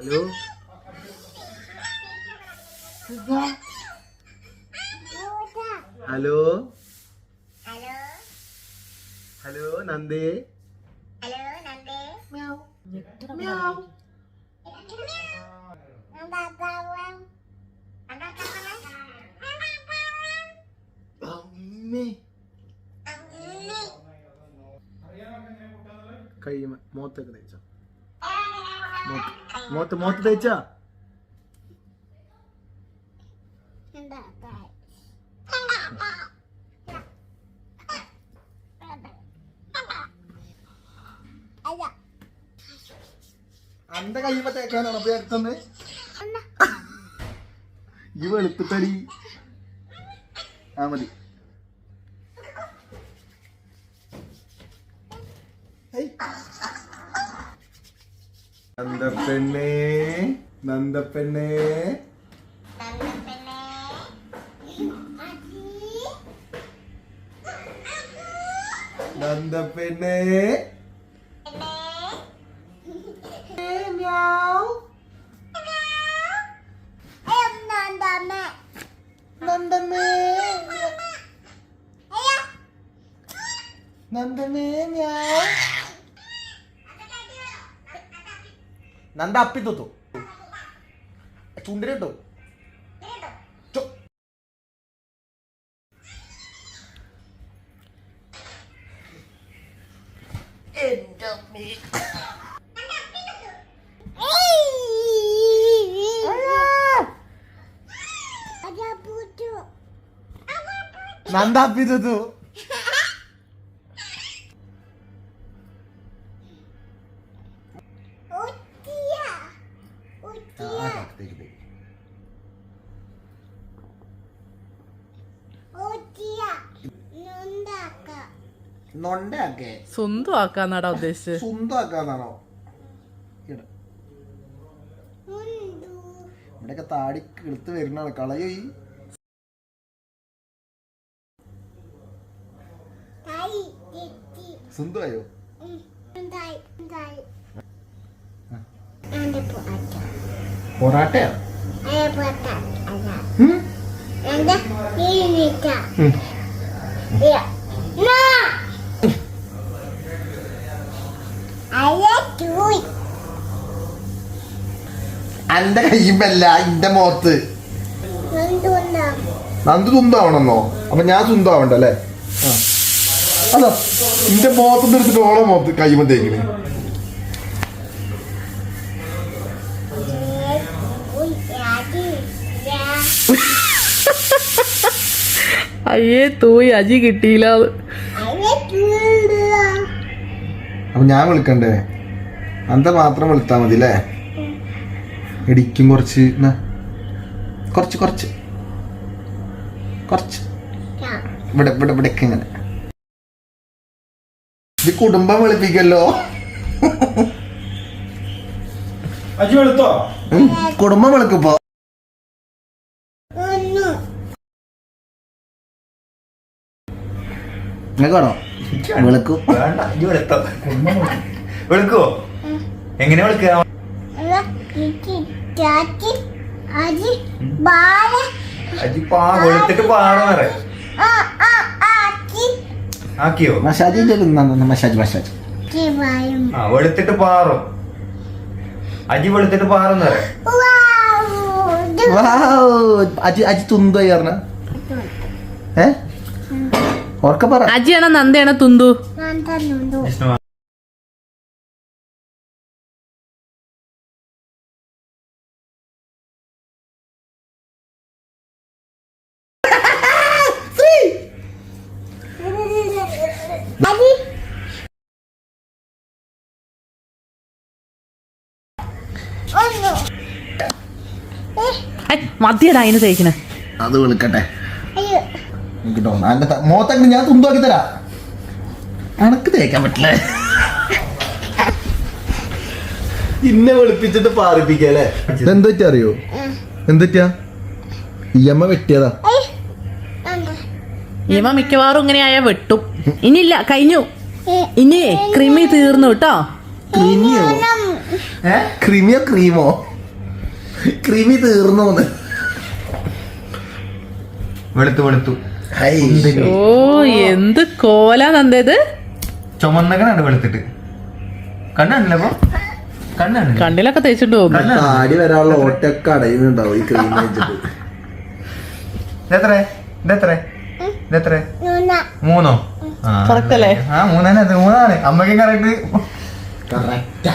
Hello hello hello നന്ദേ കൈ മോത്തൊക്കെ തേച്ചോ moth തേച്ചാ അന്റെ കയ്യുമ്പോ തേക്കാനാണോ അപ്പൊ എടുത്തത് ഈ വെളുത്തിട്ടടി ആ മതി നന്ദപ്പെണ്ണേ നന്ദപ്പെണ്ണേ നന്ദപ്പെണ്ണേ നന്ദനേ നന്ദ അപ്പി തൊത്തു ചുണ്ടിലിട്ടോ നന്ദ അപ്പി തൊത്തു നൊണ്ടയാക്കേ സ്വന്തം ആക്കാന്നാടാ ഉദ്ദേശിച്ചത് സ്വന്തം ആക്കാന്നാണോ ഇവിടെയൊക്കെ താടി എടുത്ത് വരുന്നാണ് കളയോ ഈ സ്വന്തമായോ പൊറാട്ടയോ അന്റെ കയ്യുമ്പല്ല ഇന്റെ മോത്ത് നന്ദു തുന്താവണമെന്നോ അപ്പൊ ഞാൻ തുന്താവണ്ട അല്ലേ അതാ ഇന്റെ മോത്ത് എടുത്തിട്ട് ഓളെ മോത്ത് കയ്യുമ്പോ തേക്കിന് അയ്യേ തൂയി അജി കിട്ടിയില്ല അപ്പൊ ഞാൻ വിളിക്കണ്ടേ അന്ത മാത്രം വിളിത്താ മതി അല്ലേ ഇടിക്കും കുറച്ച് കുറച്ച് കുറച്ച് കുറച്ച് ഇവിടെ ഇവിടെ ഇവിടേക്ക് ഇങ്ങനെ ഇത് കുടുംബം വിളിപ്പിക്കല്ലോ കുടുംബം വിളിക്കിപ്പോ നിങ്ങൾക്കാണോ വിളിക്കൂ വിളിക്കുവോ എങ്ങനെ വിളിക്കുക വെളുത്തിട്ട് പാറ ആക്കിയോ മസാജ് മസാജ് മസാജ് ആ വെളുത്തിട്ട് പാറും അജി വെളുത്തിട്ട് പാറന്ന് അജി അജി തുന്തായി പറഞ്ഞ ഓർക്ക പറ അജിയാണോ നന്ദയാണോ തുന്തു മതിയടാ അതിന് തേക്കിനെ അത് വിളിക്കട്ടെ മോത്തക്ക് ഞാൻ തുന്താക്കി തരാ അനക്ക് തേക്കാൻ പറ്റില്ലേ ഇന്നെ വെളുപ്പിച്ചിട്ട് പാറിപ്പിക്കല്ലേ എന്തൊറ്റാ അറിയോ എന്തൊറ്റാ ഇയമ്മ വെട്ടിയതാ ഇവ മിക്കവാറും ഇങ്ങനെ ആയാ വെട്ടും ഇനിയില്ല കഴിഞ്ഞു ഇനി ക്രിമി തീർന്നു കേട്ടോ ക്രീമിയോ ക്രീമിയോ ക്രീമോ ക്രിമി തീർന്നു പോന്ന്. വെളുത്തു ഹൈ. ഓ എന്ത് കോലാ നന്ദേത്. ചുമന്നകനാണ് വെളുത്തിട്ട്. കണ്ണാണല്ലോ അപ്പൊ കണ്ണാണ്. കണ്ണിലൊക്കെ തേച്ചിട്ട് പോകും. താടി വരാനുള്ള ഓട്ടൊക്കെ അടയുന്നുണ്ടാവും ഈ ക്രീം വെച്ചിട്ട്. ഇതെത്ര 3 Correct അല്ലേ? മൂന്നാണ്. അമ്മയ്ക്കും കറക്റ്റ്. കറക്റ്റാ.